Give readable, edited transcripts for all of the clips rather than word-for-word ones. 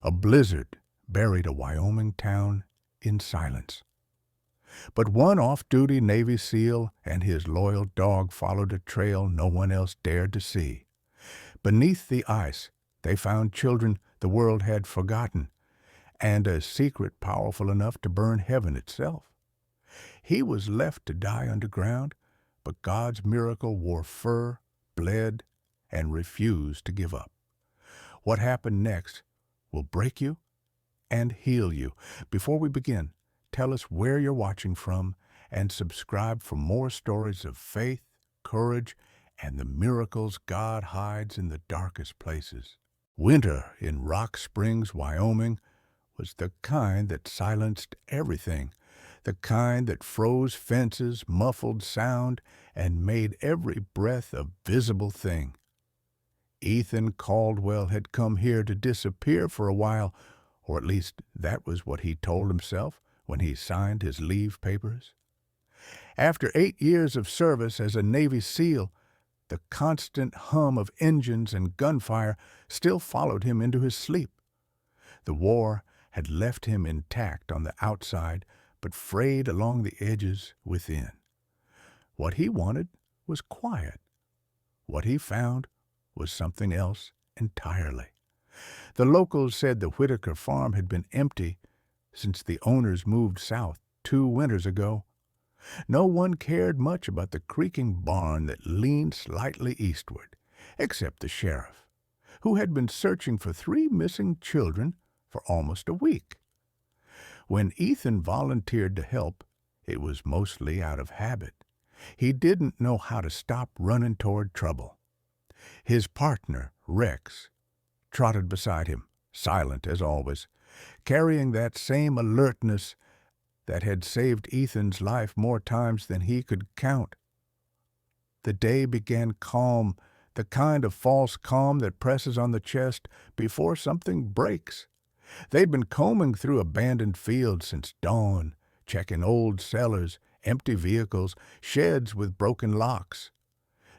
A blizzard buried a Wyoming town in silence. But one off-duty Navy SEAL and his loyal dog followed a trail no one else dared to see. Beneath the ice, they found children the world had forgotten, and a secret powerful enough to burn heaven itself. He was left to die underground, but God's miracle wore fur, bled, and refused to give up. What happened next will break you and heal you. Before we begin, tell us where you're watching from and subscribe for more stories of faith, courage, and the miracles God hides in the darkest places. Winter in Rock Springs, Wyoming, was the kind that silenced everything, the kind that froze fences, muffled sound, and made every breath a visible thing. Ethan Caldwell had come here to disappear for a while, or at least that was what he told himself when he signed his leave papers. After 8 years of service as a Navy SEAL, the constant hum of engines and gunfire still followed him into his sleep. The war had left him intact on the outside, but frayed along the edges within. What he wanted was quiet. What he found was something else entirely. The locals said the Whitaker farm had been empty since the owners moved south 2 winters ago. No one cared much about the creaking barn that leaned slightly eastward, except the sheriff, who had been searching for 3 missing children for almost a week. When Ethan volunteered to help, it was mostly out of habit. He didn't know how to stop running toward trouble. His partner, Rex, trotted beside him, silent as always, carrying that same alertness that had saved Ethan's life more times than he could count. The day began calm, the kind of false calm that presses on the chest before something breaks. They'd been combing through abandoned fields since dawn, checking old cellars, empty vehicles, sheds with broken locks.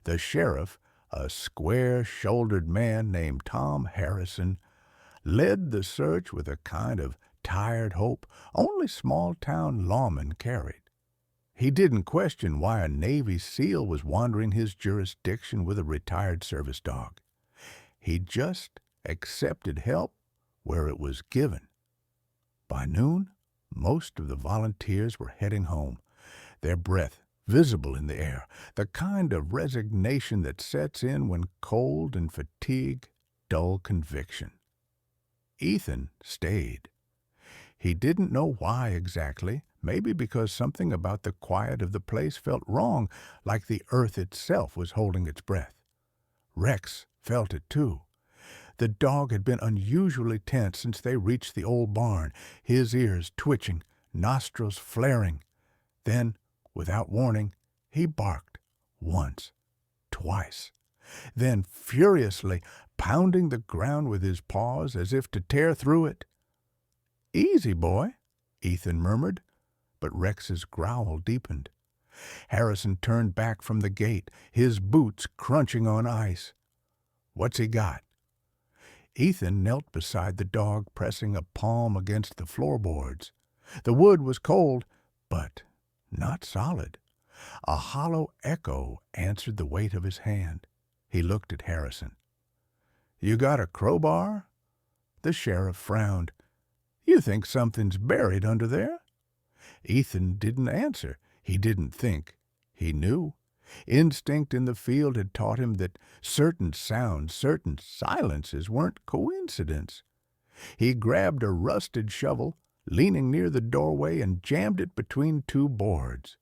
The sheriff, a square-shouldered man named Tom Harrison, led the search with a kind of tired hope only small-town lawmen carried. He didn't question why a Navy SEAL was wandering his jurisdiction with a retired service dog. He just accepted help where it was given. By noon, most of the volunteers were heading home, their breath visible in the air, the kind of resignation that sets in when cold and fatigue dull conviction. Ethan stayed. He didn't know why exactly, maybe because something about the quiet of the place felt wrong, like the earth itself was holding its breath. Rex felt it too. The dog had been unusually tense since they reached the old barn, his ears twitching, nostrils flaring. Then, without warning, he barked once, twice, then furiously, pounding the ground with his paws as if to tear through it. "Easy, boy," Ethan murmured, but Rex's growl deepened. Harrison turned back from the gate, his boots crunching on ice. "What's he got?" Ethan knelt beside the dog, pressing a palm against the floorboards. The wood was cold, but not solid. A hollow echo answered the weight of his hand. He looked at Harrison. "You got a crowbar?" The sheriff frowned. "You think something's buried under there?" Ethan didn't answer. He didn't think. He knew. Instinct in the field had taught him that certain sounds, certain silences weren't coincidence. He grabbed a rusted shovel, leaning near the doorway, and jammed it between 2 boards.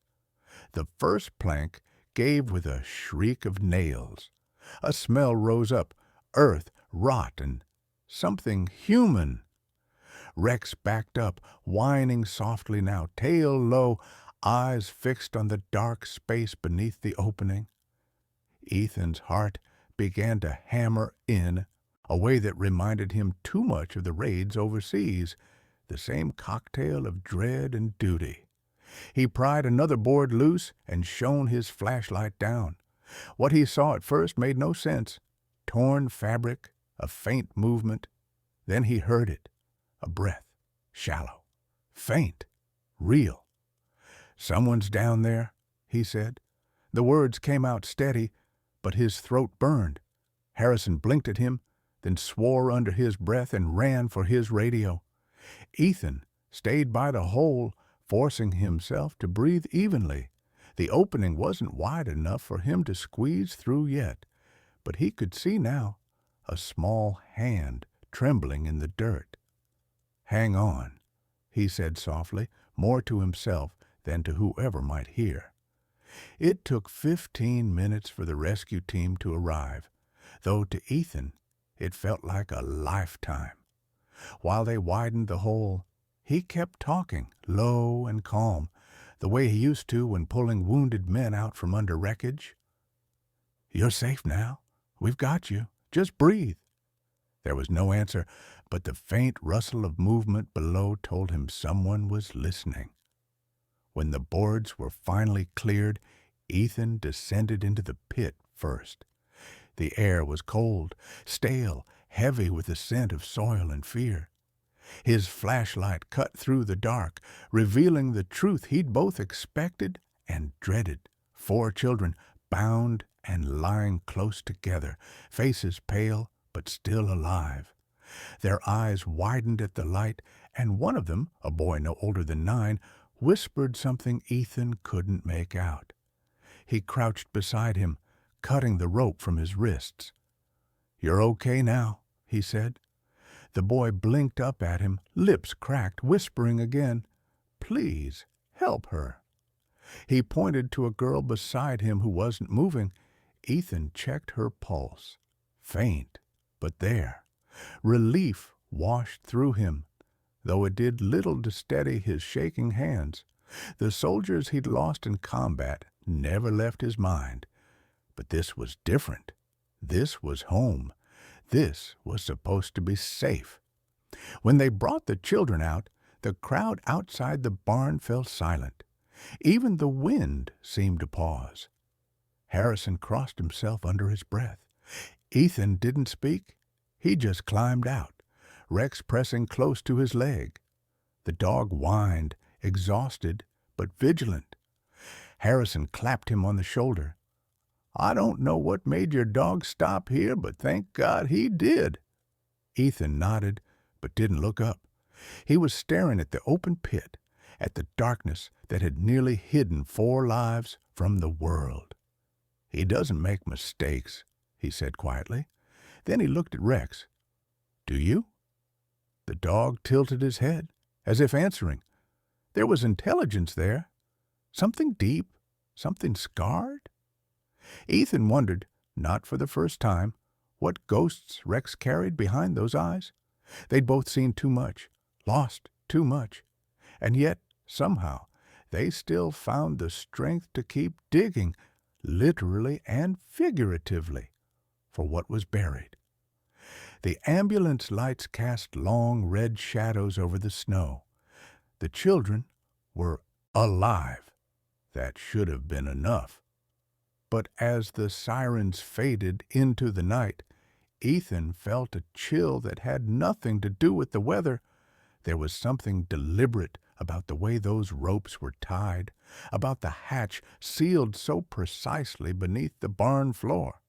The first plank gave with a shriek of nails. A smell rose up, earth, rot, and something human. Rex backed up, whining softly now, tail low, eyes fixed on the dark space beneath the opening. Ethan's heart began to hammer in, a way that reminded him too much of the raids overseas, the same cocktail of dread and duty. He pried another board loose and shone his flashlight down. What he saw at first made no sense. Torn fabric, a faint movement, Then he heard it, a breath, shallow, faint, real. "Someone's down there," he said. The words came out steady, but his throat burned. Harrison blinked at him, then swore under his breath and ran for his radio. Ethan stayed by the hole, forcing himself to breathe evenly. The opening wasn't wide enough for him to squeeze through yet, but he could see now a small hand trembling in the dirt. "Hang on," he said softly, more to himself than to whoever might hear. It took 15 minutes for the rescue team to arrive, though to Ethan it felt like a lifetime. While they widened the hole, he kept talking, low and calm, the way he used to when pulling wounded men out from under wreckage. "You're safe now. We've got you. Just breathe." There was no answer, but the faint rustle of movement below told him someone was listening. When the boards were finally cleared, Ethan descended into the pit first. The air was cold, stale, heavy with the scent of soil and fear. His flashlight cut through the dark, revealing the truth he'd both expected and dreaded. 4 children, bound and lying close together, faces pale but still alive. Their eyes widened at the light, and one of them, a boy no older than 9, whispered something Ethan couldn't make out. He crouched beside him, cutting the rope from his wrists. "You're okay now," he said. The boy blinked up at him, lips cracked, whispering again, "Please, help her." He pointed to a girl beside him who wasn't moving. Ethan checked her pulse. Faint, but there. Relief washed through him, though it did little to steady his shaking hands. The soldiers he'd lost in combat never left his mind. But this was different. This was home. This was supposed to be safe. When they brought the children out, the crowd outside the barn fell silent. Even the wind seemed to pause. Harrison crossed himself under his breath. Ethan didn't speak. He just climbed out, Rex pressing close to his leg. The dog whined, exhausted but vigilant. Harrison clapped him on the shoulder. "I don't know what made your dog stop here, but thank God he did." Ethan nodded, but didn't look up. He was staring at the open pit, at the darkness that had nearly hidden 4 lives from the world. "He doesn't make mistakes," he said quietly. Then he looked at Rex. "Do you?" The dog tilted his head, as if answering. There was intelligence there. Something deep, something scarred. Ethan wondered, not for the first time, what ghosts Rex carried behind those eyes. They'd both seen too much, lost too much, and yet, somehow, they still found the strength to keep digging, literally and figuratively, for what was buried. The ambulance lights cast long red shadows over the snow. The children were alive. That should have been enough. But as the sirens faded into the night, Ethan felt a chill that had nothing to do with the weather. There was something deliberate about the way those ropes were tied, about the hatch sealed so precisely beneath the barn floor.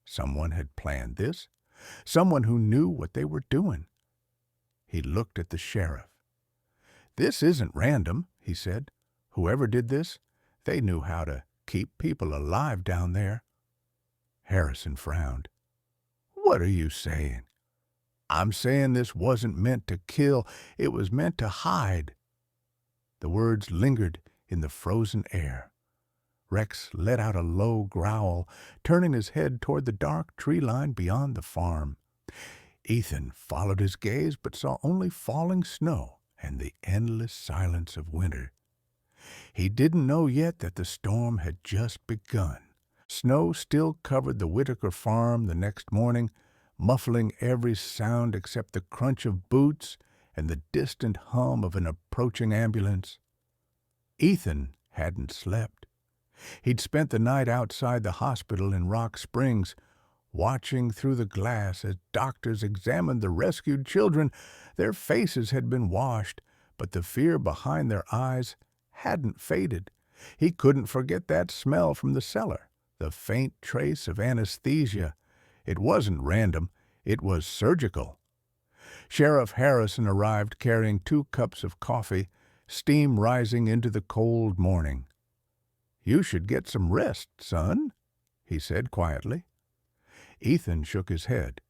Someone had planned this, someone who knew what they were doing. He looked at the sheriff. "This isn't random," he said. "Whoever did this, they knew how to keep people alive down there." Harrison frowned. "What are you saying?" "I'm saying this wasn't meant to kill. It was meant to hide." The words lingered in the frozen air. Rex let out a low growl, turning his head toward the dark tree line beyond the farm. Ethan followed his gaze, but saw only falling snow and the endless silence of winter. He didn't know yet that the storm had just begun. Snow still covered the Whitaker farm the next morning, muffling every sound except the crunch of boots and the distant hum of an approaching ambulance. Ethan hadn't slept. He'd spent the night outside the hospital in Rock Springs, watching through the glass as doctors examined the rescued children. Their faces had been washed, but the fear behind their eyes hadn't faded. He couldn't forget that smell from the cellar, the faint trace of anesthesia. It wasn't random, it was surgical. Sheriff Harrison arrived carrying 2 cups of coffee, steam rising into the cold morning. "You should get some rest, son," he said quietly. Ethan shook his head.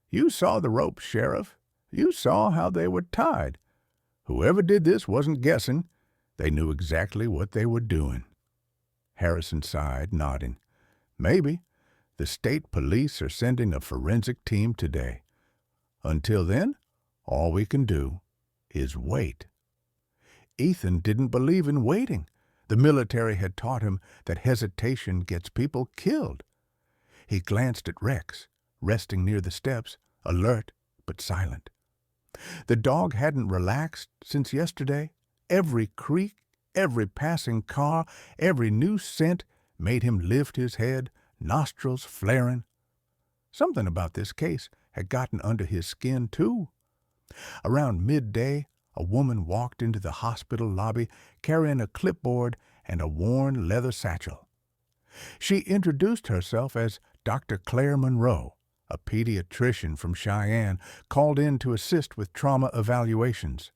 "You saw the ropes, Sheriff. You saw how they were tied. Whoever did this wasn't guessing. They knew exactly what they were doing." Harrison sighed, nodding. "Maybe. The state police are sending a forensic team today. Until then, all we can do is wait." Ethan didn't believe in waiting. The military had taught him that hesitation gets people killed. He glanced at Rex, resting near the steps, alert but silent. The dog hadn't relaxed since yesterday. Every creak, every passing car, every new scent made him lift his head, nostrils flaring. Something about this case had gotten under his skin, too. Around midday, a woman walked into the hospital lobby carrying a clipboard and a worn leather satchel. She introduced herself as Dr. Claire Monroe, a pediatrician from Cheyenne, called in to assist with trauma evaluations.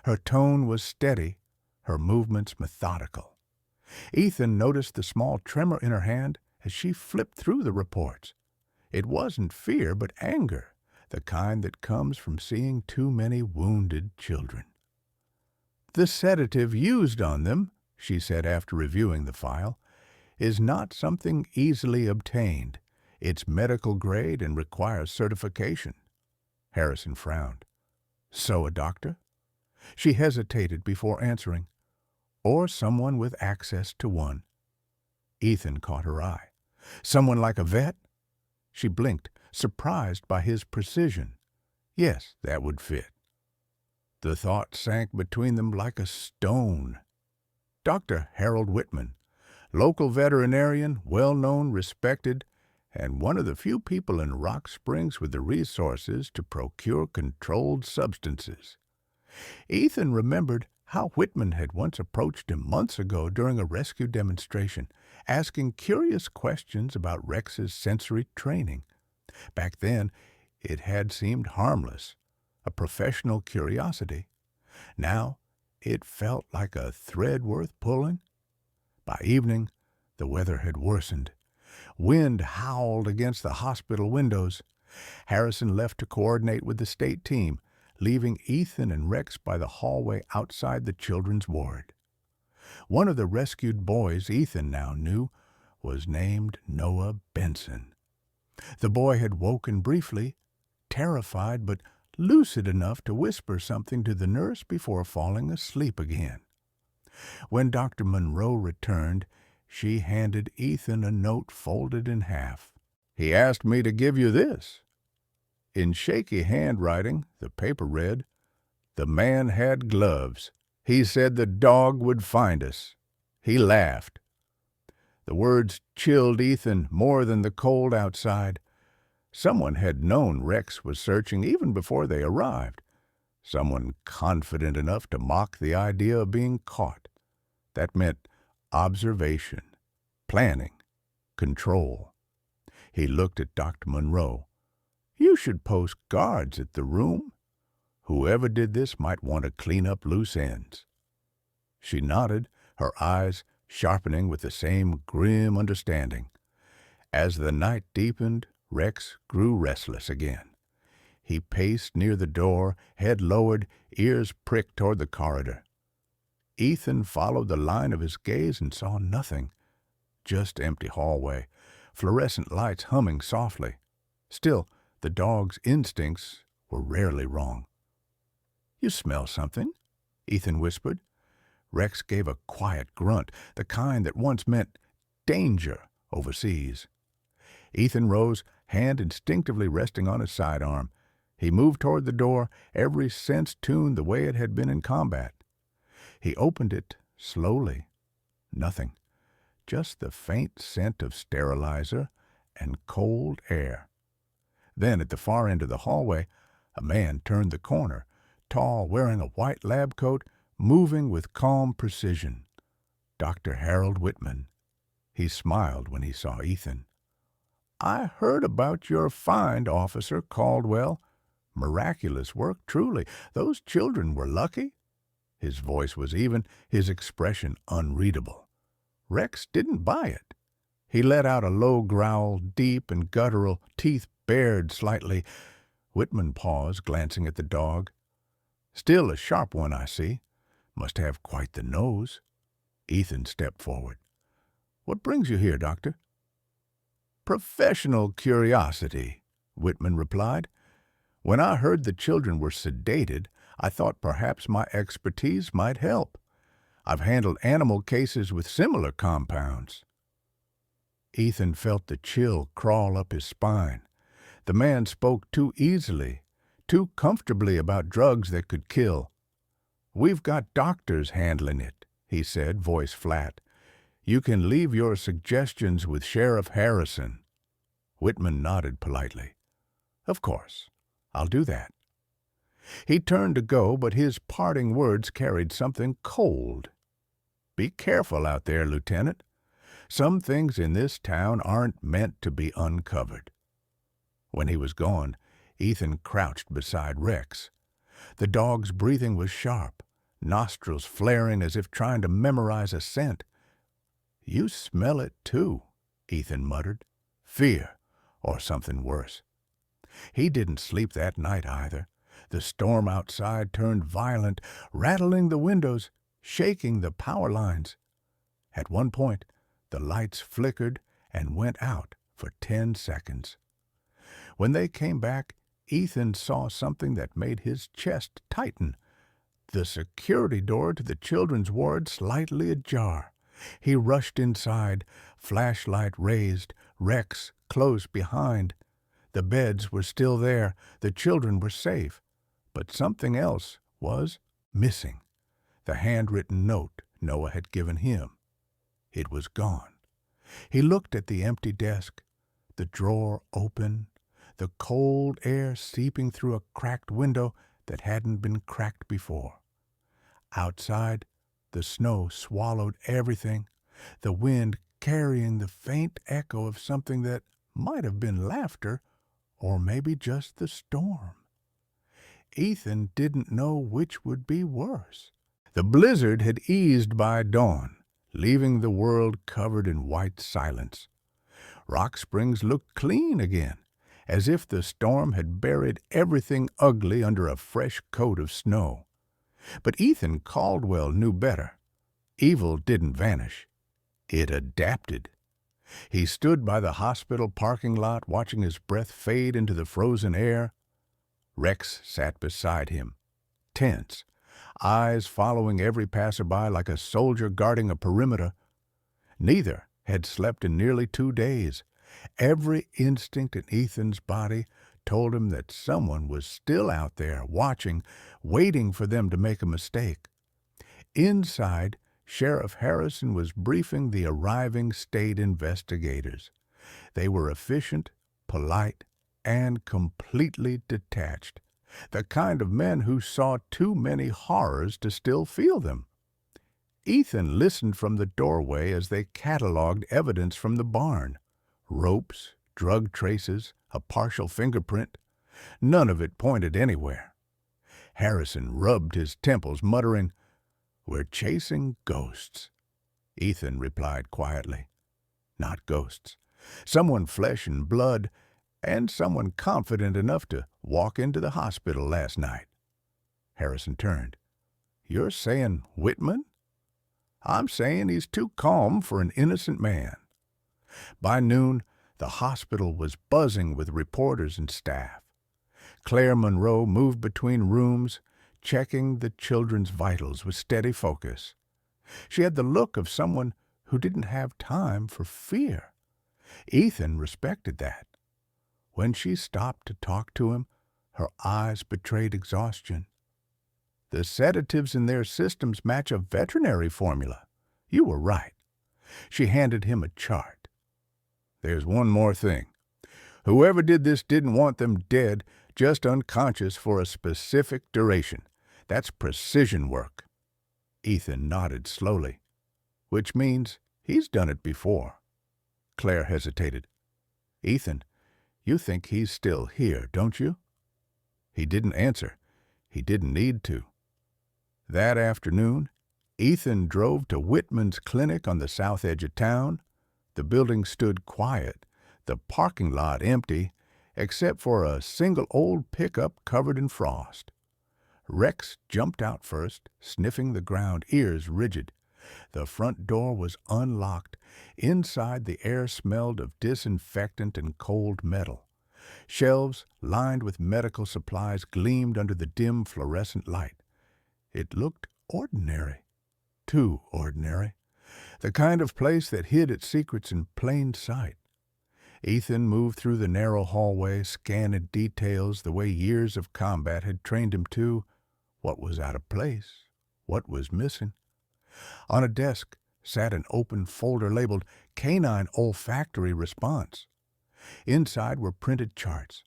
Her tone was steady, her movements methodical. Ethan noticed the small tremor in her hand as she flipped through the reports. It wasn't fear, but anger, the kind that comes from seeing too many wounded children. "The sedative used on them," she said after reviewing the file, "is not something easily obtained. It's medical grade and requires certification." Harrison frowned. "So a doctor?" She hesitated before answering. "Or someone with access to one." Ethan caught her eye. "Someone like a vet?" She blinked, surprised by his precision. Yes, that would fit. The thought sank between them like a stone. Dr. Harold Whitman, local veterinarian, well-known, respected, and one of the few people in Rock Springs with the resources to procure controlled substances. Ethan remembered how Whitman had once approached him months ago during a rescue demonstration, asking curious questions about Rex's sensory training. Back then, it had seemed harmless, a professional curiosity. Now, it felt like a thread worth pulling. By evening, the weather had worsened. Wind howled against the hospital windows. Harrison left to coordinate with the state team, leaving Ethan and Rex by the hallway outside the children's ward. One of the rescued boys Ethan now knew was named Noah Benson. The boy had woken briefly, terrified but lucid enough to whisper something to the nurse before falling asleep again. When Dr. Monroe returned, she handed Ethan a note folded in half. "He asked me to give you this." In shaky handwriting, the paper read, "The man had gloves. He said the dog would find us. He laughed." The words chilled Ethan more than the cold outside. Someone had known Rex was searching even before they arrived. Someone confident enough to mock the idea of being caught. That meant observation, planning, control. He looked at Dr. Monroe. "You should post guards at the room. Whoever did this might want to clean up loose ends." She nodded, her eyes sharpening with the same grim understanding. As the night deepened, Rex grew restless again. He paced near the door, head lowered, ears pricked toward the corridor. Ethan followed the line of his gaze and saw nothing. Just empty hallway, fluorescent lights humming softly. Still, the dog's instincts were rarely wrong. "You smell something?" Ethan whispered. Rex gave a quiet grunt, the kind that once meant danger overseas. Ethan rose, hand instinctively resting on his sidearm. He moved toward the door, every sense tuned the way it had been in combat. He opened it slowly. Nothing. Just the faint scent of sterilizer and cold air. Then, at the far end of the hallway, a man turned the corner, tall, wearing a white lab coat, moving with calm precision. Dr. Harold Whitman. He smiled when he saw Ethan. "I heard about your find, Officer Caldwell. Miraculous work, truly. Those children were lucky." His voice was even, his expression unreadable. Rex didn't buy it. He let out a low growl, deep and guttural, teeth bared slightly. Whitman paused, glancing at the dog. "Still a sharp one, I see. Must have quite the nose." Ethan stepped forward. "What brings you here, Doctor?" "Professional curiosity," Whitman replied. "When I heard the children were sedated, I thought perhaps my expertise might help. I've handled animal cases with similar compounds." Ethan felt the chill crawl up his spine. The man spoke too easily, too comfortably about drugs that could kill. "We've got doctors handling it," he said, voice flat. "You can leave your suggestions with Sheriff Harrison." Whitman nodded politely. "Of course. I'll do that." He turned to go, but his parting words carried something cold. "Be careful out there, Lieutenant. Some things in this town aren't meant to be uncovered." When he was gone, Ethan crouched beside Rex. The dog's breathing was sharp, nostrils flaring as if trying to memorize a scent. "You smell it, too," Ethan muttered. "Fear, or something worse." He didn't sleep that night either. The storm outside turned violent, rattling the windows, shaking the power lines. At one point, the lights flickered and went out for 10 seconds. When they came back, Ethan saw something that made his chest tighten. The security door to the children's ward slightly ajar. He rushed inside, flashlight raised, Rex close behind. The beds were still there, the children were safe, but something else was missing. The handwritten note Noah had given him. It was gone. He looked at the empty desk, the drawer open, the cold air seeping through a cracked window that hadn't been cracked before. Outside, the snow swallowed everything, the wind carrying the faint echo of something that might have been laughter, or maybe just the storm. Ethan didn't know which would be worse. The blizzard had eased by dawn, leaving the world covered in white silence. Rock Springs looked clean again, as if the storm had buried everything ugly under a fresh coat of snow. But Ethan Caldwell knew better. Evil didn't vanish. It adapted. He stood by the hospital parking lot, watching his breath fade into the frozen air. Rex sat beside him, tense, eyes following every passerby like a soldier guarding a perimeter. Neither had slept in nearly 2 days. Every instinct in Ethan's body told him that someone was still out there, watching, waiting for them to make a mistake. Inside, Sheriff Harrison was briefing the arriving state investigators. They were efficient, polite, and completely detached, the kind of men who saw too many horrors to still feel them. Ethan listened from the doorway as they cataloged evidence from the barn. Ropes, drug traces, a partial fingerprint. None of it pointed anywhere. Harrison rubbed his temples, muttering, "We're chasing ghosts." Ethan replied quietly, "Not ghosts. Someone flesh and blood, and someone confident enough to walk into the hospital last night." Harrison turned. "You're saying Whitman?" "I'm saying he's too calm for an innocent man." By noon, the hospital was buzzing with reporters and staff. Claire Monroe moved between rooms, checking the children's vitals with steady focus. She had the look of someone who didn't have time for fear. Ethan respected that. When she stopped to talk to him, her eyes betrayed exhaustion. "The sedatives in their systems match a veterinary formula. You were right." She handed him a chart. There's one more thing. Whoever did this didn't want them dead, just unconscious for a specific duration. That's precision work." Ethan nodded slowly. "Which means he's done it before." Claire hesitated. "Ethan, you think he's still here, don't you?" He didn't answer. He didn't need to. That afternoon, Ethan drove to Whitman's clinic on the south edge of town. The building stood quiet, the parking lot empty, except for a single old pickup covered in frost. Rex jumped out first, sniffing the ground, ears rigid. The front door was unlocked. Inside, the air smelled of disinfectant and cold metal. Shelves lined with medical supplies gleamed under the dim fluorescent light. It looked ordinary, too ordinary, the kind of place that hid its secrets in plain sight. Ethan moved through the narrow hallway, scanning details the way years of combat had trained him to. What was out of place? What was missing? On a desk sat an open folder labeled Canine Olfactory Response. Inside were printed charts,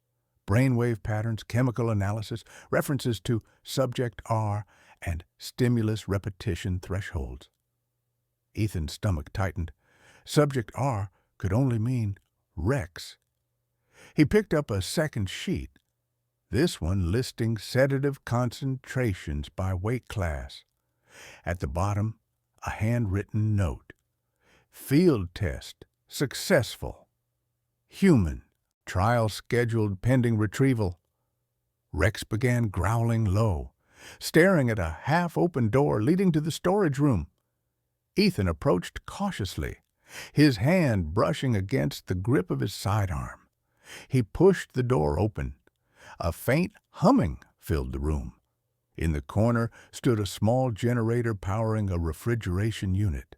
brainwave patterns, chemical analysis, references to subject R, and stimulus repetition thresholds. Ethan's stomach tightened. Subject R could only mean Rex. He picked up a second sheet, this one listing sedative concentrations by weight class. At the bottom, a handwritten note. Field test successful. Human. Trial scheduled pending retrieval. Rex began growling low, staring at a half-open door leading to the storage room. Ethan approached cautiously, his hand brushing against the grip of his sidearm. He pushed the door open. A faint humming filled the room. In the corner stood a small generator powering a refrigeration unit.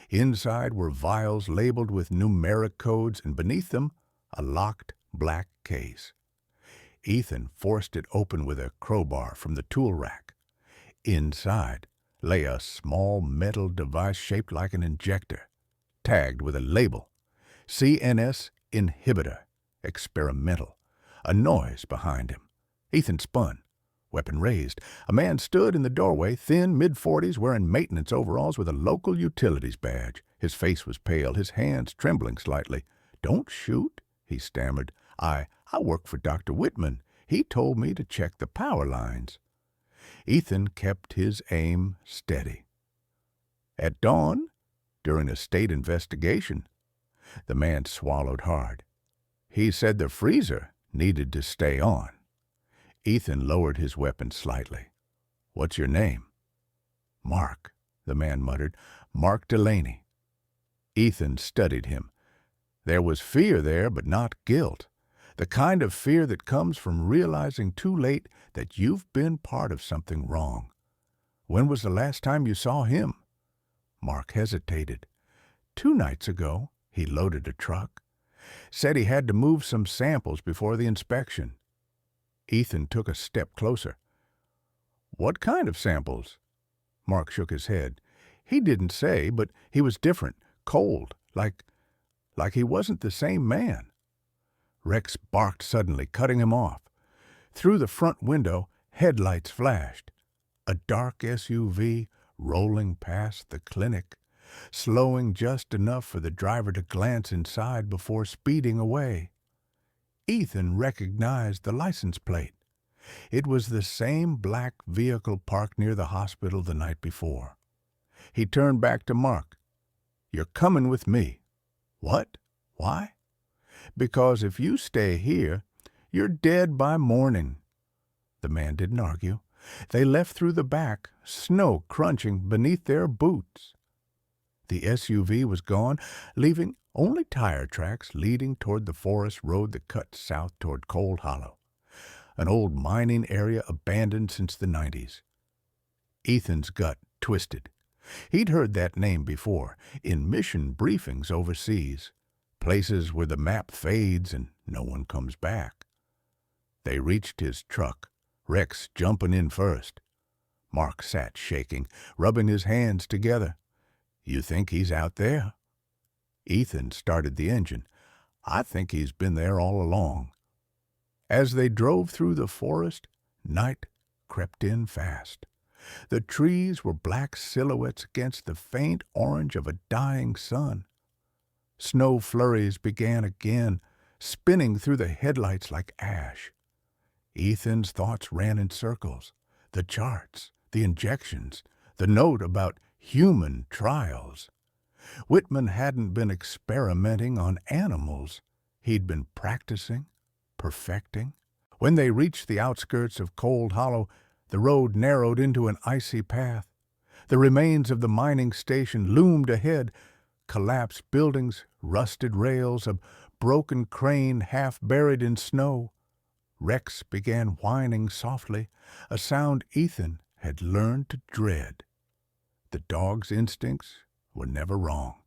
Inside were vials labeled with numeric codes, and beneath them, a locked black case. Ethan forced it open with a crowbar from the tool rack. Inside lay a small metal device shaped like an injector, tagged with a label, CNS inhibitor, experimental. A noise behind him. Ethan spun, weapon raised. A man stood in the doorway, thin, mid-40s, wearing maintenance overalls with a local utilities badge. His face was pale, his hands trembling slightly. "Don't shoot," he stammered. I work for Dr. Whitman. He told me to check the power lines." Ethan kept his aim steady. "At dawn, during a state investigation." The man swallowed hard. "He said the freezer needed to stay on." Ethan lowered his weapon slightly. "What's your name?" "Mark," the man muttered. "Mark Delaney." Ethan studied him. There was fear there, but not guilt. The kind of fear that comes from realizing too late that you've been part of something wrong. "When was the last time you saw him?" Mark hesitated. 2 nights ago. He loaded a truck. Said he had to move some samples before the inspection." Ethan took a step closer. "What kind of samples?" Mark shook his head. He didn't say, but he was different, cold, like he wasn't the same man. Rex barked suddenly, cutting him off. Through the front window, headlights flashed. A dark SUV rolling past the clinic, slowing just enough for the driver to glance inside before speeding away. Ethan recognized the license plate. It was the same black vehicle parked near the hospital the night before. He turned back to Mark. "You're coming with me." "What? Why?" "Because if you stay here, you're dead by morning." The man didn't argue. They left through the back, snow crunching beneath their boots. The SUV was gone, leaving only tire tracks leading toward the forest road that cut south toward Cold Hollow, an old mining area abandoned since the 90s. Ethan's gut twisted. He'd heard that name before, in mission briefings overseas, places where the map fades and no one comes back. They reached his truck, Rex jumping in first. Mark sat shaking, rubbing his hands together. "You think he's out there?" Ethan started the engine. I think he's been there all along." As they drove through the forest, night crept in fast. The trees were black silhouettes against the faint orange of a dying sun. Snow flurries began again, spinning through the headlights like ash. Ethan's thoughts ran in circles. The charts, the injections, the note about human trials. Whitman hadn't been experimenting on animals. He'd been practicing, perfecting. When they reached the outskirts of Cold Hollow, the road narrowed into an icy path. The remains of the mining station loomed ahead, collapsed buildings, rusted rails, a broken crane half buried in snow. Rex began whining softly, a sound Ethan had learned to dread. The dog's instincts were never wrong.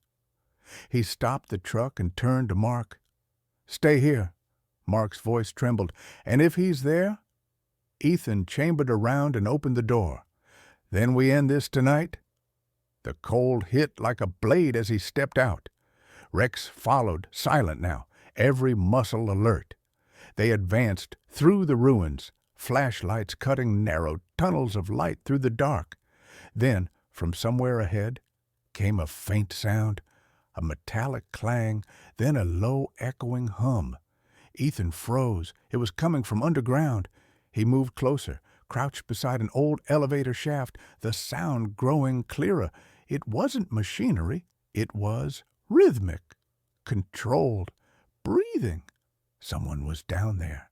He stopped the truck and turned to Mark. "Stay here." Mark's voice trembled. "And if he's there?" Ethan chambered around and opened the door. "Then we end this tonight?" The cold hit like a blade as he stepped out. Rex followed, silent now, every muscle alert. They advanced through the ruins, flashlights cutting narrow tunnels of light through the dark. Then, from somewhere ahead, came a faint sound, a metallic clang, then a low echoing hum. Ethan froze. It was coming from underground. He moved closer, crouched beside an old elevator shaft, the sound growing clearer. It wasn't machinery. It was rhythmic, controlled, breathing. Someone was down there.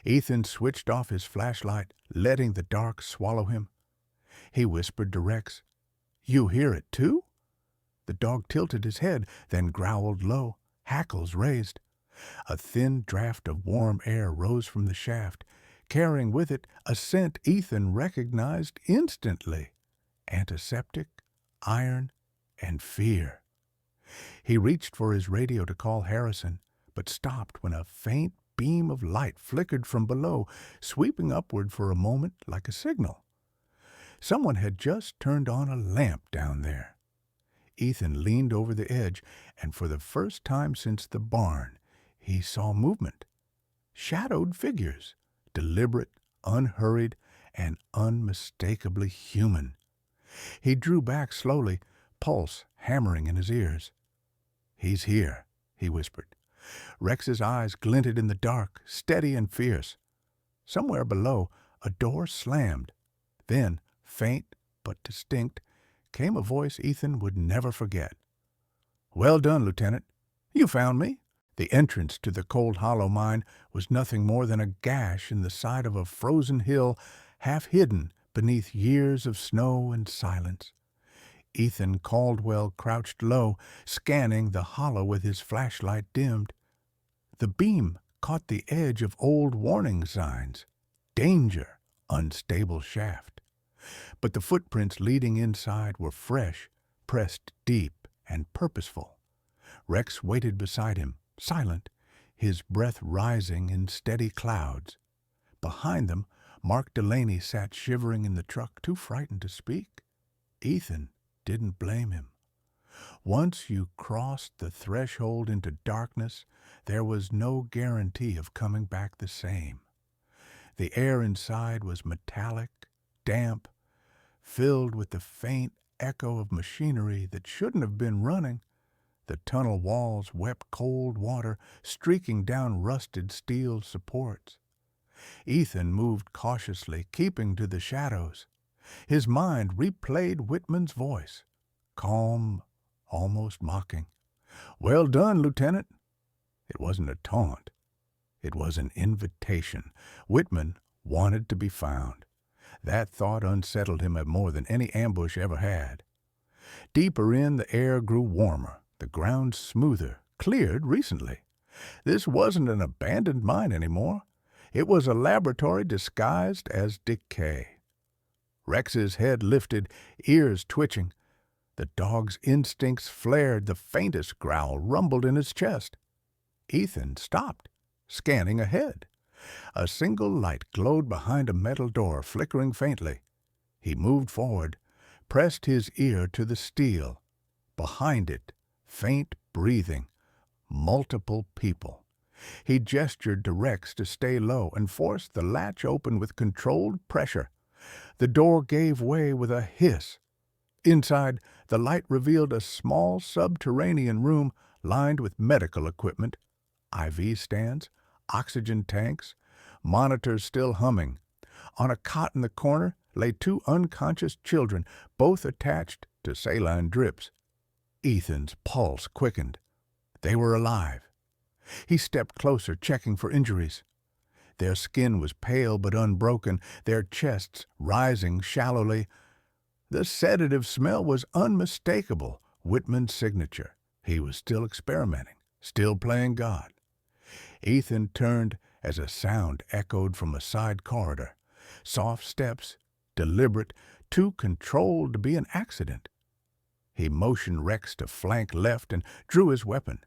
Ethan switched off his flashlight, letting the dark swallow him. He whispered to Rex, "You hear it too?" The dog tilted his head, then growled low, hackles raised. A thin draft of warm air rose from the shaft, carrying with it a scent Ethan recognized instantly: antiseptic, iron, and fear. He reached for his radio to call Harrison, but stopped when a faint beam of light flickered from below, sweeping upward for a moment like a signal. Someone had just turned on a lamp down there. Ethan leaned over the edge, and for the first time since the barn, he saw movement. Shadowed figures, deliberate, unhurried, and unmistakably human. He drew back slowly, pulse hammering in his ears. "He's here," he whispered. Rex's eyes glinted in the dark, steady and fierce. Somewhere below, a door slammed. Then, faint but distinct, came a voice Ethan would never forget. "Well done, Lieutenant. You found me." The entrance to the Cold Hollow mine was nothing more than a gash in the side of a frozen hill, half hidden beneath years of snow and silence. Ethan Caldwell crouched low, scanning the hollow with his flashlight dimmed. The beam caught the edge of old warning signs. Danger, unstable shaft. But the footprints leading inside were fresh, pressed deep and purposeful. Rex waited beside him, silent, his breath rising in steady clouds. Behind them, Mark Delaney sat shivering in the truck, too frightened to speak. Ethan didn't blame him. Once you crossed the threshold into darkness, there was no guarantee of coming back the same. The air inside was metallic, damp, filled with the faint echo of machinery that shouldn't have been running. The tunnel walls wept cold water, streaking down rusted steel supports. Ethan moved cautiously, keeping to the shadows. His mind replayed Whitman's voice, calm, almost mocking. "Well done, Lieutenant." It wasn't a taunt. It was an invitation. Whitman wanted to be found. That thought unsettled him more than any ambush ever had. Deeper in, the air grew warmer, the ground smoother, cleared recently. This wasn't an abandoned mine anymore. It was a laboratory disguised as decay. Rex's head lifted, ears twitching. The dog's instincts flared, the faintest growl rumbled in his chest. Ethan stopped, scanning ahead. A single light glowed behind a metal door, flickering faintly. He moved forward, pressed his ear to the steel. Behind it, faint breathing. multiple people. He gestured to Rex to stay low and forced the latch open with controlled pressure. The door gave way with a hiss. Inside, the light revealed a small subterranean room lined with medical equipment, IV stands, oxygen tanks, monitors still humming. On a cot in the corner lay two unconscious children, both attached to saline drips. Ethan's pulse quickened. They were alive. He stepped closer, checking for injuries. Their skin was pale but unbroken, their chests rising shallowly. The sedative smell was unmistakable, Whitman's signature. He was still experimenting, still playing God. Ethan turned as a sound echoed from a side corridor. Soft steps, deliberate, too controlled to be an accident. He motioned Rex to flank left and drew his weapon.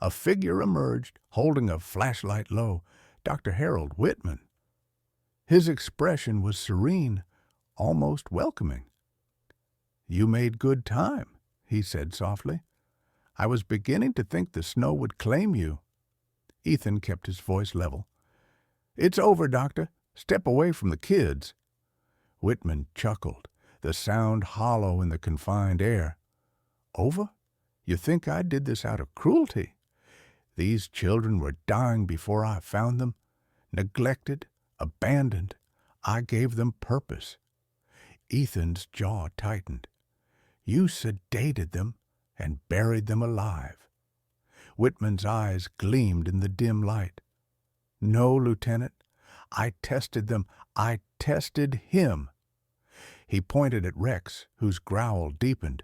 A figure emerged, holding a flashlight low. Dr. Harold Whitman. His expression was serene, almost welcoming. "You made good time," he said softly. "I was beginning to think the snow would claim you." Ethan kept his voice level. "It's over, Doctor. Step away from the kids." Whitman chuckled, the sound hollow in the confined air. "Over? You think I did this out of cruelty? These children were dying before I found them. Neglected, abandoned. I gave them purpose." Ethan's jaw tightened. "You sedated them and buried them alive." Whitman's eyes gleamed in the dim light. "No, Lieutenant. I tested them. I tested him." He pointed at Rex, whose growl deepened.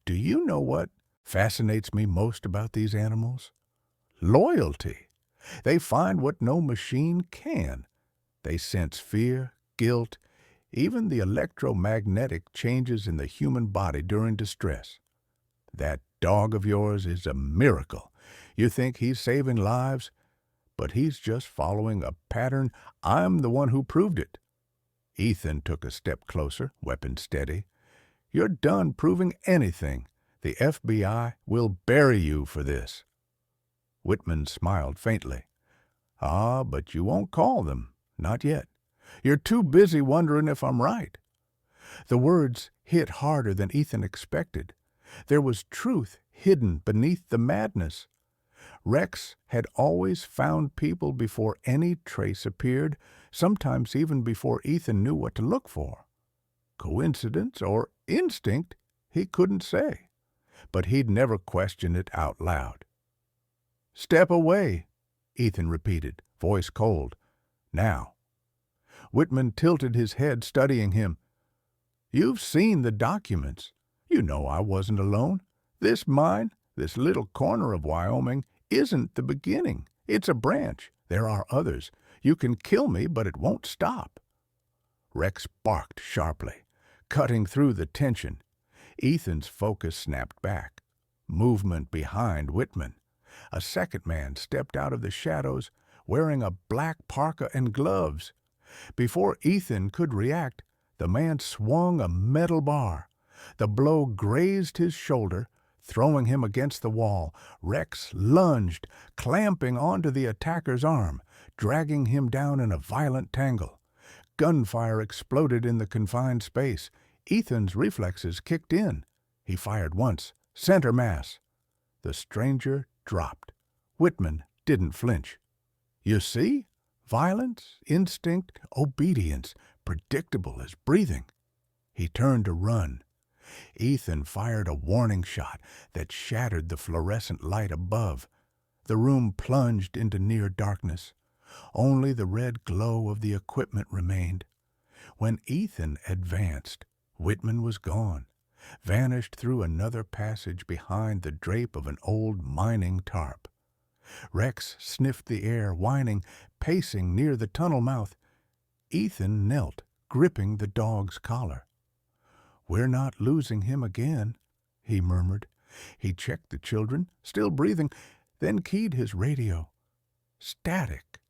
"Do you know what fascinates me most about these animals? Loyalty. They find what no machine can. They sense fear, guilt, even the electromagnetic changes in the human body during distress. That dog of yours is a miracle. You think he's saving lives, but he's just following a pattern. I'm the one who proved it." Ethan took a step closer, weapon steady. "You're done proving anything. The FBI will bury you for this." Whitman smiled faintly. "Ah, but you won't call them. Not yet. You're too busy wondering if I'm right." The words hit harder than Ethan expected. There was truth hidden beneath the madness. Rex had always found people before any trace appeared, sometimes even before Ethan knew what to look for. Coincidence or instinct, he couldn't say, but he'd never question it out loud. "Step away," Ethan repeated, voice cold. "Now." Whitman tilted his head, studying him. "You've seen the documents. You know I wasn't alone. This mine, this little corner of Wyoming, isn't the beginning. It's a branch. There are others. You can kill me, but it won't stop." Rex barked sharply, cutting through the tension. Ethan's focus snapped back. Movement behind Whitman. A second man stepped out of the shadows, wearing a black parka and gloves. Before Ethan could react, the man swung a metal bar. The blow grazed his shoulder, throwing him against the wall. Rex lunged, clamping onto the attacker's arm, dragging him down in a violent tangle. Gunfire exploded in the confined space. Ethan's reflexes kicked in. He fired once, center mass. The stranger dropped. Whitman didn't flinch. "You see? Violence, instinct, obedience, predictable as breathing." He turned to run. Ethan fired a warning shot that shattered the fluorescent light above. The room plunged into near darkness. Only the red glow of the equipment remained. When Ethan advanced, Whitman was gone, vanished through another passage behind the drape of an old mining tarp. Rex sniffed the air, whining, pacing near the tunnel mouth. Ethan knelt, gripping the dog's collar. "We're not losing him again," he murmured. He checked the children, still breathing, then keyed his radio. Static.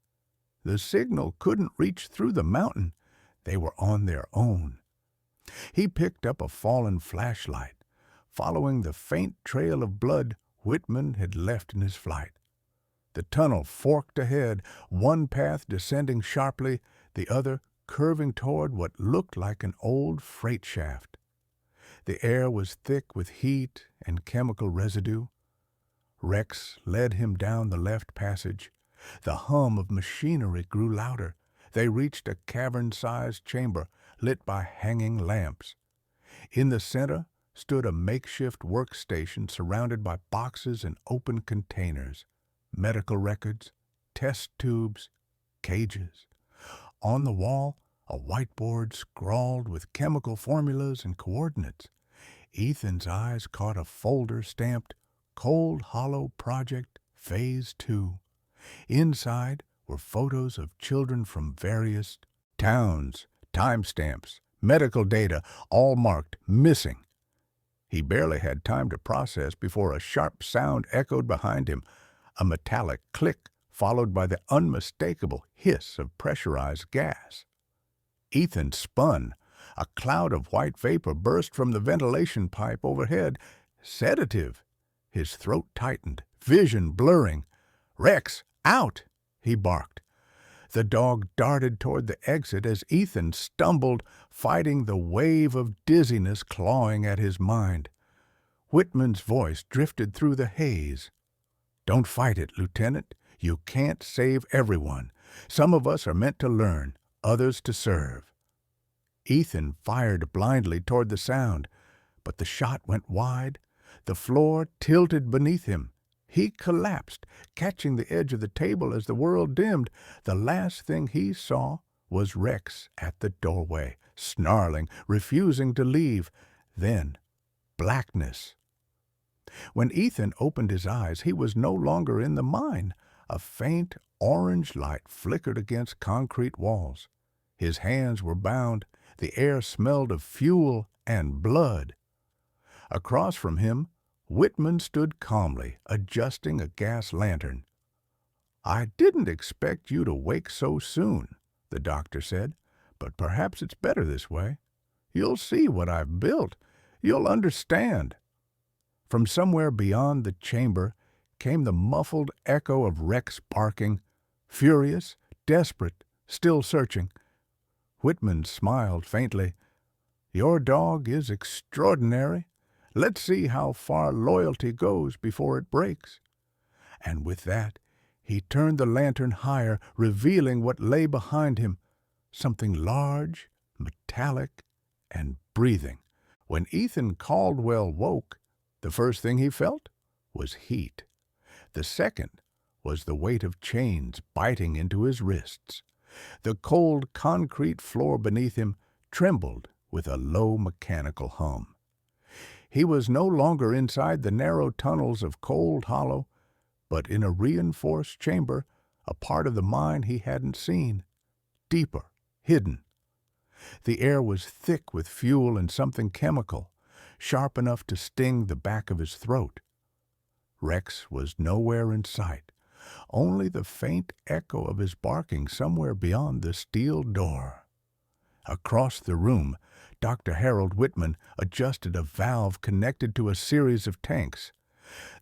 The signal couldn't reach through the mountain. They were on their own. He picked up a fallen flashlight. Following the faint trail of blood, Whitman had left in his flight. The tunnel forked ahead, one path descending sharply, the other curving toward what looked like an old freight shaft. The air was thick with heat and chemical residue. Rex led him down the left passage. The hum of machinery grew louder. They reached a cavern-sized chamber lit by hanging lamps. In the center stood a makeshift workstation surrounded by boxes and open containers, medical records, test tubes, cages. On the wall, a whiteboard scrawled with chemical formulas and coordinates. Ethan's eyes caught a folder stamped Cold Hollow Project Phase 2. Inside were photos of children from various towns, timestamps, medical data, all marked missing. He barely had time to process before a sharp sound echoed behind him, a metallic click followed by the unmistakable hiss of pressurized gas. Ethan spun. A cloud of white vapor burst from the ventilation pipe overhead. Sedative. His throat tightened, vision blurring. "Rex, out!" he barked. The dog darted toward the exit as Ethan stumbled, fighting the wave of dizziness clawing at his mind. Whitman's voice drifted through the haze. "Don't fight it, Lieutenant. You can't save everyone. Some of us are meant to learn, others to serve." Ethan fired blindly toward the sound, but the shot went wide. The floor tilted beneath him. He collapsed, catching the edge of the table as the world dimmed. The last thing he saw was Rex at the doorway, snarling, refusing to leave. Then, blackness. When Ethan opened his eyes, he was no longer in the mine. A faint orange light flickered against concrete walls. His hands were bound. The air smelled of fuel and blood. Across from him, Whitman stood calmly, adjusting a gas lantern. "I didn't expect you to wake so soon," the doctor said, "but perhaps it's better this way. You'll see what I've built. You'll understand." From somewhere beyond the chamber came the muffled echo of Rex barking, furious, desperate, still searching. Whitman smiled faintly. "Your dog is extraordinary. Let's see how far loyalty goes before it breaks." And with that, he turned the lantern higher, revealing what lay behind him, something large, metallic, and breathing. When Ethan Caldwell woke, the first thing he felt was heat. The second was the weight of chains biting into his wrists. The cold concrete floor beneath him trembled with a low mechanical hum. He was no longer inside the narrow tunnels of Cold Hollow, but in a reinforced chamber, a part of the mine he hadn't seen, deeper, hidden. The air was thick with fuel and something chemical, sharp enough to sting the back of his throat. Rex was nowhere in sight, only the faint echo of his barking somewhere beyond the steel door. Across the room, Dr. Harold Whitman adjusted a valve connected to a series of tanks.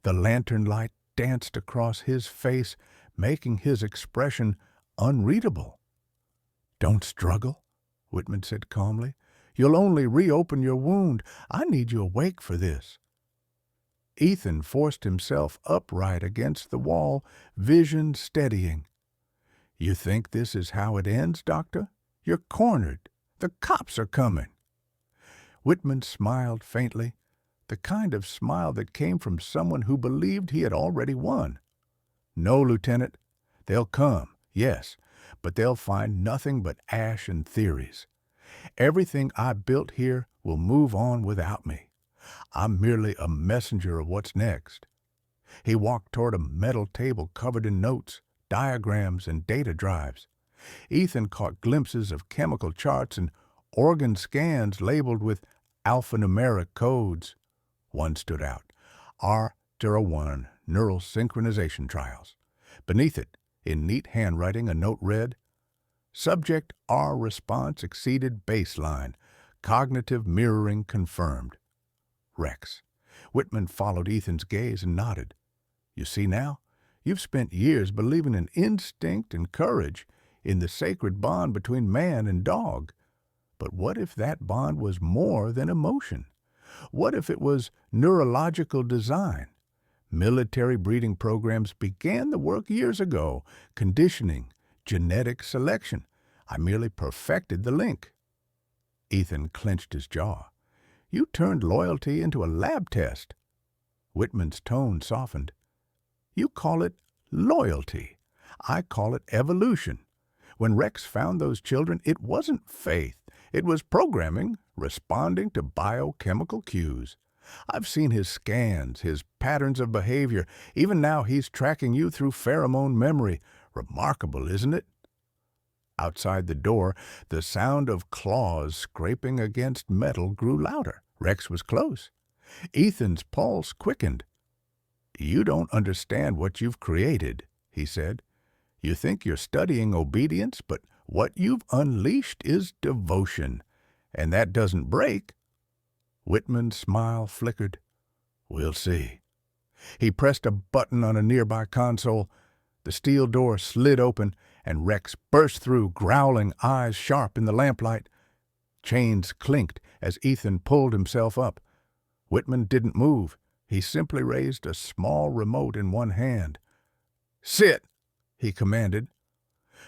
The lantern light danced across his face, making his expression unreadable. "Don't struggle," Whitman said calmly. "You'll only reopen your wound. I need you awake for this." Ethan forced himself upright against the wall, vision steadying. "You think this is how it ends, Doctor? You're cornered. The cops are coming." Whitman smiled faintly, the kind of smile that came from someone who believed he had already won. "No, Lieutenant. They'll come, yes, but they'll find nothing but ash and theories. Everything I built here will move on without me. I'm merely a messenger of what's next." He walked toward a metal table covered in notes, diagrams, and data drives. Ethan caught glimpses of chemical charts and organ scans labeled with alphanumeric codes. One stood out, R01 Neural Synchronization Trials. Beneath it, in neat handwriting, a note read, "Subject R response exceeded baseline. Cognitive mirroring confirmed. Rex." Whitman followed Ethan's gaze and nodded. You see now? You've spent years believing in instinct and courage, in the sacred bond between man and dog. But what if that bond was more than emotion? What if it was neurological design? Military breeding programs began the work years ago. Conditioning, genetic selection. I merely perfected the link. Ethan clenched his jaw. You turned loyalty into a lab test. Whitman's tone softened. You call it loyalty. I call it evolution. When Rex found those children, it wasn't faith. It was programming, responding to biochemical cues. I've seen his scans, his patterns of behavior. Even now he's tracking you through pheromone memory. Remarkable, isn't it? Outside the door, the sound of claws scraping against metal grew louder. Rex was close. Ethan's pulse quickened. You don't understand what you've created, he said. You think you're studying obedience, but what you've unleashed is devotion. And that doesn't break. Whitman's smile flickered. We'll see. He pressed a button on a nearby console. The steel door slid open, and Rex burst through, growling, eyes sharp in the lamplight. Chains clinked as Ethan pulled himself up. Whitman didn't move. He simply raised a small remote in one hand. Sit, he commanded.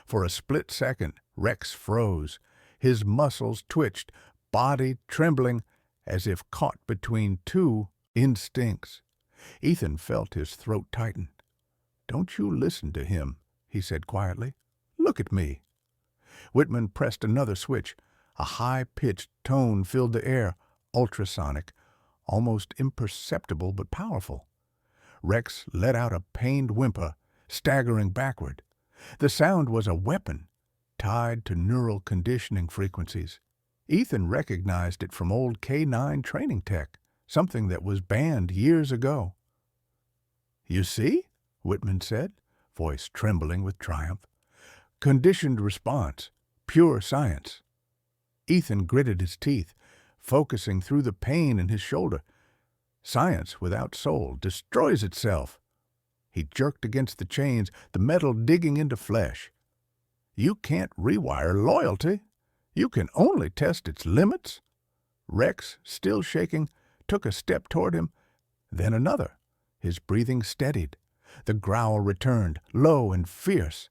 For a split second, Rex froze. His muscles twitched, body trembling, as if caught between two instincts. Ethan felt his throat tighten. Don't you listen to him, he said quietly. Look at me. Whitman pressed another switch. A high-pitched tone filled the air, ultrasonic, almost imperceptible but powerful. Rex let out a pained whimper, staggering backward. The sound was a weapon, tied to neural conditioning frequencies. Ethan recognized it from old K9 training tech, something that was banned years ago. You see? Whitman said, voice trembling with triumph. Conditioned response, pure science. Ethan gritted his teeth, focusing through the pain in his shoulder. Science without soul destroys itself. He jerked against the chains, the metal digging into flesh. You can't rewire loyalty. You can only test its limits. Rex, still shaking, took a step toward him, then another. His breathing steadied. The growl returned, low and fierce.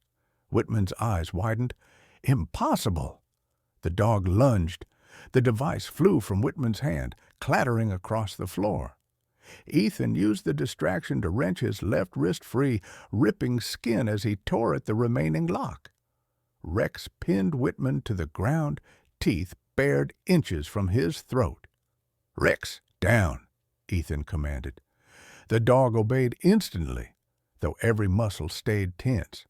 Whitman's eyes widened. Impossible! The dog lunged. The device flew from Whitman's hand, clattering across the floor. Ethan used the distraction to wrench his left wrist free, ripping skin as he tore at the remaining lock. Rex pinned Whitman to the ground, teeth bared inches from his throat. Rex, down, Ethan commanded. The dog obeyed instantly, though every muscle stayed tense.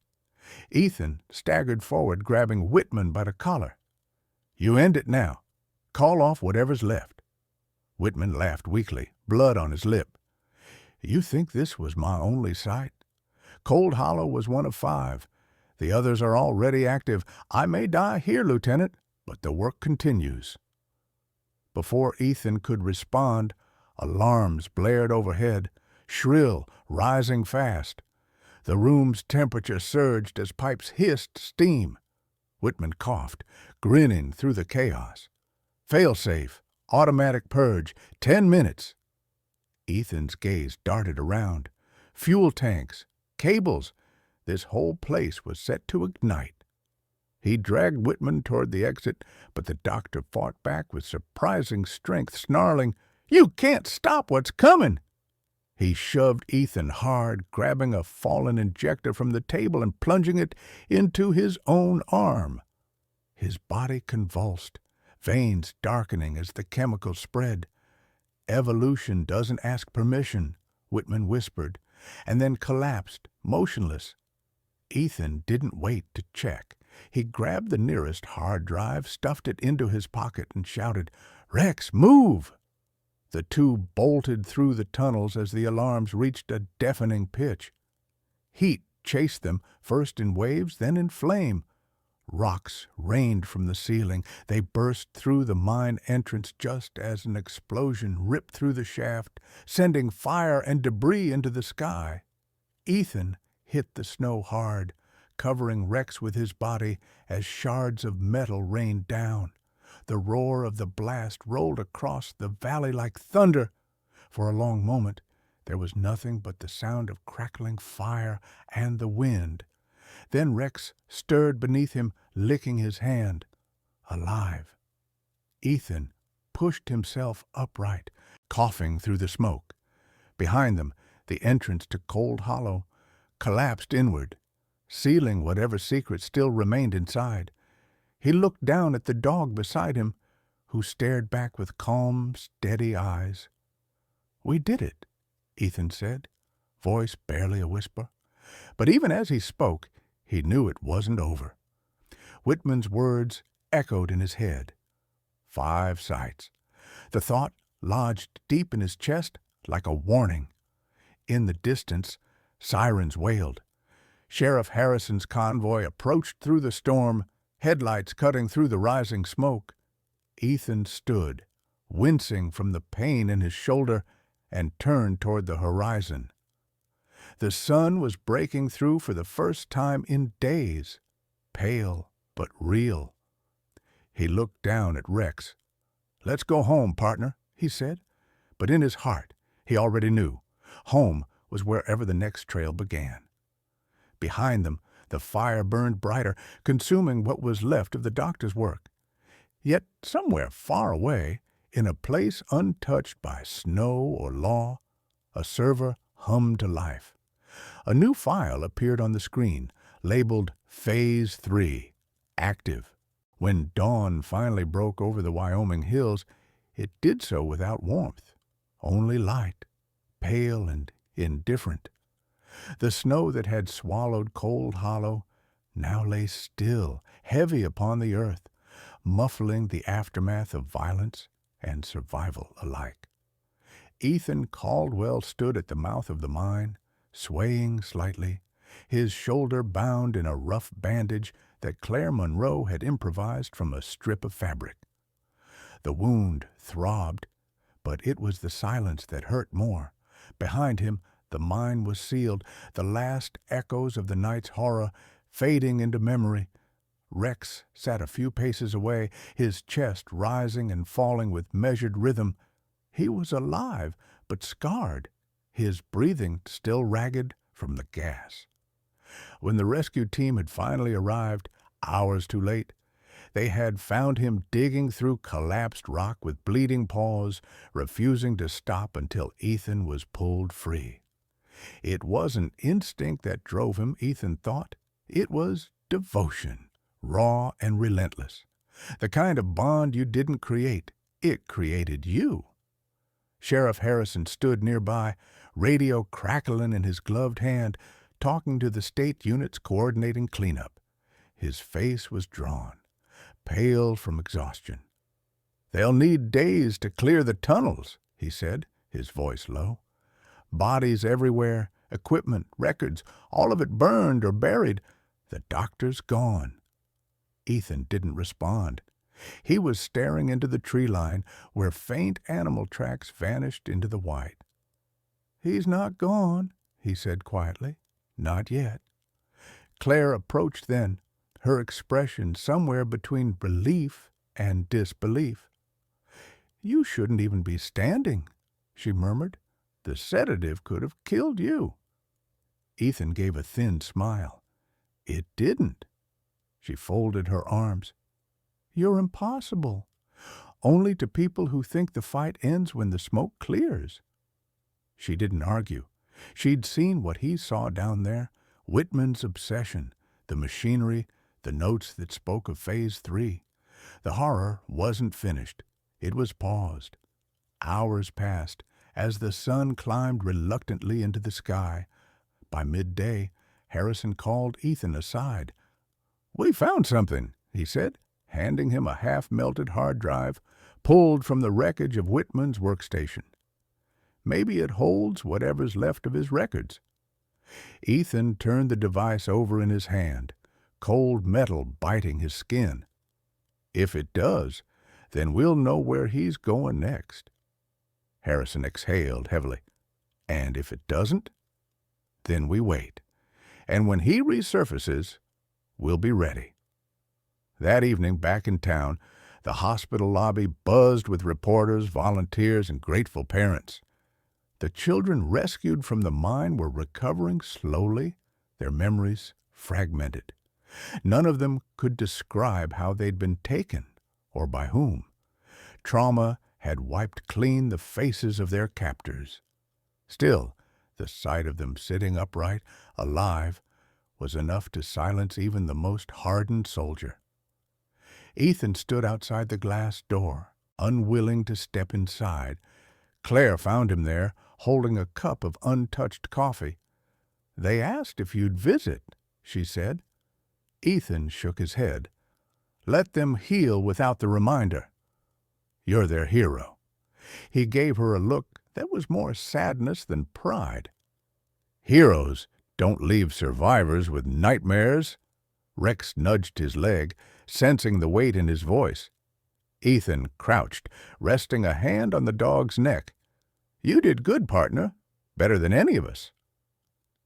Ethan staggered forward, grabbing Whitman by the collar. You end it now. Call off whatever's left. Whitman laughed weakly, blood on his lip. You think this was my only sight? Cold Hollow was one of 5. The others are already active. I may die here, Lieutenant, but the work continues. Before Ethan could respond, alarms blared overhead, shrill, rising fast. The room's temperature surged as pipes hissed steam. Whitman coughed, grinning through the chaos. Fail-safe, automatic purge, 10 minutes. Ethan's gaze darted around. Fuel tanks, cables. This whole place was set to ignite. He dragged Whitman toward the exit, but the doctor fought back with surprising strength, snarling, You can't stop what's coming! He shoved Ethan hard, grabbing a fallen injector from the table and plunging it into his own arm. His body convulsed, veins darkening as the chemical spread. Evolution doesn't ask permission, Whitman whispered, and then collapsed, motionless. Ethan didn't wait to check. He grabbed the nearest hard drive, stuffed it into his pocket, and shouted, Rex, move! The two bolted through the tunnels as the alarms reached a deafening pitch. Heat chased them, first in waves, then in flame. Rocks rained from the ceiling. They burst through the mine entrance just as an explosion ripped through the shaft, sending fire and debris into the sky. Ethan hit the snow hard, covering Rex with his body as shards of metal rained down. The roar of the blast rolled across the valley like thunder. For a long moment, there was nothing but the sound of crackling fire and the wind. Then Rex stirred beneath him, licking his hand. Alive. Ethan pushed himself upright, coughing through the smoke. Behind them, the entrance to Cold Hollow collapsed inward, sealing whatever secret still remained inside. He looked down at the dog beside him, who stared back with calm, steady eyes. "We did it," Ethan said, voice barely a whisper. But even as he spoke, he knew it wasn't over. Whitman's words echoed in his head. 5 sites. The thought lodged deep in his chest like a warning. In the distance, sirens wailed. Sheriff Harrison's convoy approached through the storm, headlights cutting through the rising smoke. Ethan stood, wincing from the pain in his shoulder, and turned toward the horizon. The sun was breaking through for the first time in days, pale but real. He looked down at Rex. "Let's go home, partner," he said. But in his heart, he already knew. Home was wherever the next trail began. Behind them, the fire burned brighter, consuming what was left of the doctor's work. Yet somewhere far away, in a place untouched by snow or law, a server hummed to life. A new file appeared on the screen, labeled Phase 3, active. When dawn finally broke over the Wyoming hills, it did so without warmth, only light, pale and indifferent. The snow that had swallowed Cold Hollow now lay still, heavy upon the earth, muffling the aftermath of violence and survival alike. Ethan Caldwell stood at the mouth of the mine, swaying slightly, his shoulder bound in a rough bandage that Claire Monroe had improvised from a strip of fabric. The wound throbbed, but it was the silence that hurt more. Behind him, the mine was sealed, the last echoes of the night's horror fading into memory. Rex sat a few paces away, his chest rising and falling with measured rhythm. He was alive, but scarred, his breathing still ragged from the gas. When the rescue team had finally arrived, hours too late, they had found him digging through collapsed rock with bleeding paws, refusing to stop until Ethan was pulled free. It wasn't instinct that drove him, Ethan thought. It was devotion, raw and relentless. The kind of bond you didn't create, it created you. Sheriff Harrison stood nearby, radio crackling in his gloved hand, talking to the state units coordinating cleanup. His face was drawn, pale from exhaustion. "They'll need days to clear the tunnels," he said, his voice low. "Bodies everywhere, equipment, records, all of it burned or buried. The doctor's gone." Ethan didn't respond. He was staring into the tree line where faint animal tracks vanished into the white. "He's not gone," he said quietly. "Not yet." Claire approached then, her expression somewhere between relief and disbelief. "You shouldn't even be standing," she murmured. "The sedative could have killed you." Ethan gave a thin smile. "It didn't." She folded her arms. "You're impossible. Only to people who think the fight ends when the smoke clears." She didn't argue. She'd seen what he saw down there, Whitman's obsession, the machinery, the notes that spoke of Phase 3. The horror wasn't finished. It was paused. Hours passed as the sun climbed reluctantly into the sky. By midday, Harrison called Ethan aside. "We found something," he said, handing him a half-melted hard drive, pulled from the wreckage of Whitman's workstation. "Maybe it holds whatever's left of his records." Ethan turned the device over in his hand. cold metal biting his skin. If it does, then we'll know where he's going next. Harrison exhaled heavily. And if it doesn't, then we wait. And when he resurfaces, we'll be ready. That evening, back in town, the hospital lobby buzzed with reporters, volunteers, and grateful parents. The children rescued from the mine were recovering slowly, their memories fragmented. None of them could describe how they'd been taken or by whom. Trauma had wiped clean the faces of their captors. Still, the sight of them sitting upright, alive, was enough to silence even the most hardened soldier. Ethan stood outside the glass door, unwilling to step inside. Claire found him there, holding a cup of untouched coffee. "They asked if you'd visit," she said. Ethan shook his head. "Let them heal without the reminder. You're their hero." He gave her a look that was more sadness than pride. "Heroes don't leave survivors with nightmares." Rex nudged his leg, sensing the weight in his voice. Ethan crouched, resting a hand on the dog's neck. "You did good, partner. Better than any of us."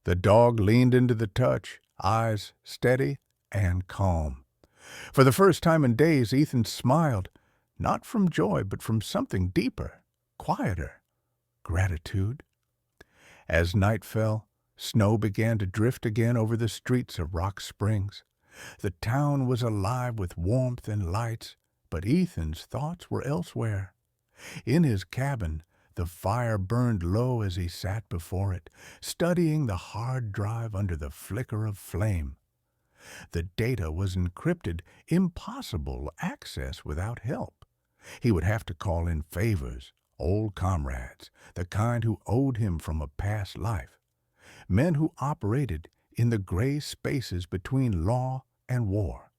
The dog leaned into the touch, eyes steady and calm. For the first time in days, Ethan smiled, not from joy, but from something deeper, quieter, gratitude. As night fell, snow began to drift again over the streets of Rock Springs. The town was alive with warmth and lights, but Ethan's thoughts were elsewhere. In his cabin, the fire burned low as he sat before it, studying the hard drive under the flicker of flame. The data was encrypted, impossible access without help. He would have to call in favors, old comrades, the kind who owed him from a past life, men who operated in the gray spaces between law and war.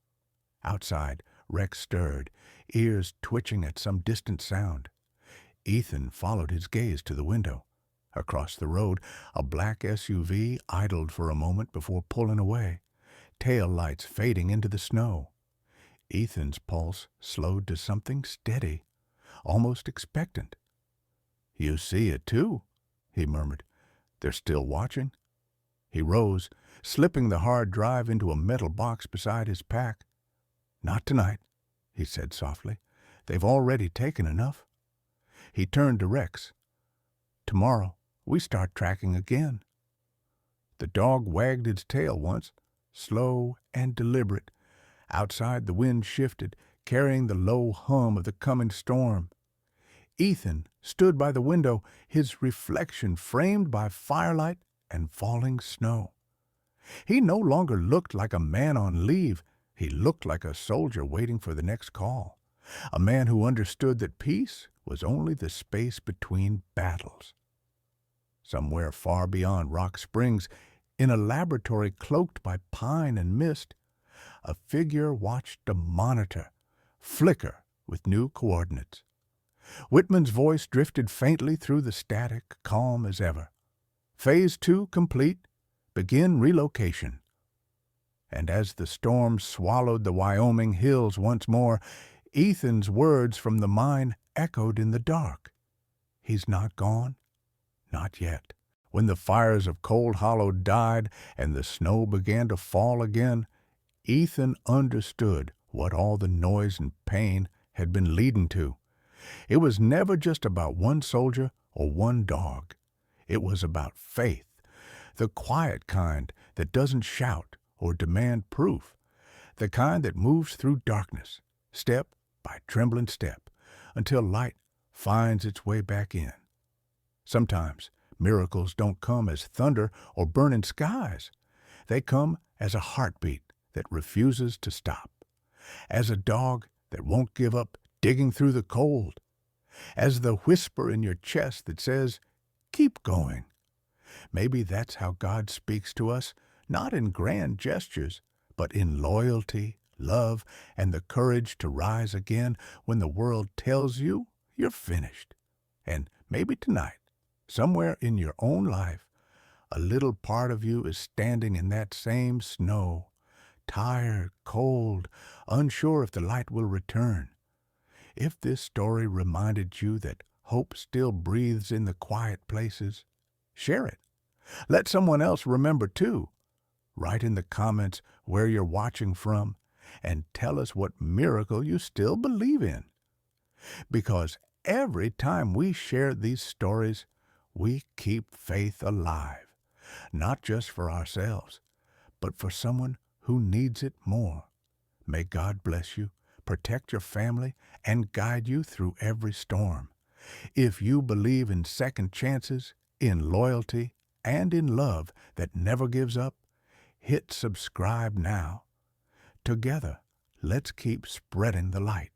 Outside, Rex stirred, ears twitching at some distant sound. Ethan followed his gaze to the window. Across the road, a black SUV idled for a moment before pulling away, tail lights fading into the snow. Ethan's pulse slowed to something steady, almost expectant. "You see it, too," he murmured. "They're still watching." He rose, slipping the hard drive into a metal box beside his pack. "Not tonight," he said softly. "They've already taken enough." He turned to Rex. "Tomorrow, we start tracking again." The dog wagged its tail once, slow and deliberate. Outside, the wind shifted, carrying the low hum of the coming storm. Ethan stood by the window, his reflection framed by firelight and falling snow. He no longer looked like a man on leave. He looked like a soldier waiting for the next call, a man who understood that peace was only the space between battles. Somewhere far beyond Rock Springs, in a laboratory cloaked by pine and mist, a figure watched a monitor flicker with new coordinates. Whitman's voice drifted faintly through the static, calm as ever. "Phase 2 complete. Begin relocation." And as the storm swallowed the Wyoming hills once more, Ethan's words from the mine echoed in the dark. "He's not gone? Not yet." When the fires of Cold Hollow died and the snow began to fall again, Ethan understood what all the noise and pain had been leading to. It was never just about one soldier or one dog. It was about faith, the quiet kind that doesn't shout or demand proof, the kind that moves through darkness, step by trembling step, until light finds its way back in. Sometimes miracles don't come as thunder or burning skies. They come as a heartbeat that refuses to stop, as a dog that won't give up digging through the cold, as the whisper in your chest that says, "Keep going." Maybe that's how God speaks to us, not in grand gestures, but in loyalty, love, and the courage to rise again when the world tells you you're finished. And maybe tonight, somewhere in your own life, a little part of you is standing in that same snow, tired, cold, unsure if the light will return. If this story reminded you that hope still breathes in the quiet places, share it. Let someone else remember too. Write in the comments where you're watching from and tell us what miracle you still believe in. Because every time we share these stories, we keep faith alive, not just for ourselves, but for someone who needs it more. May God bless you, protect your family, and guide you through every storm. If you believe in second chances, in loyalty, and in love that never gives up, hit subscribe now. Together, let's keep spreading the light.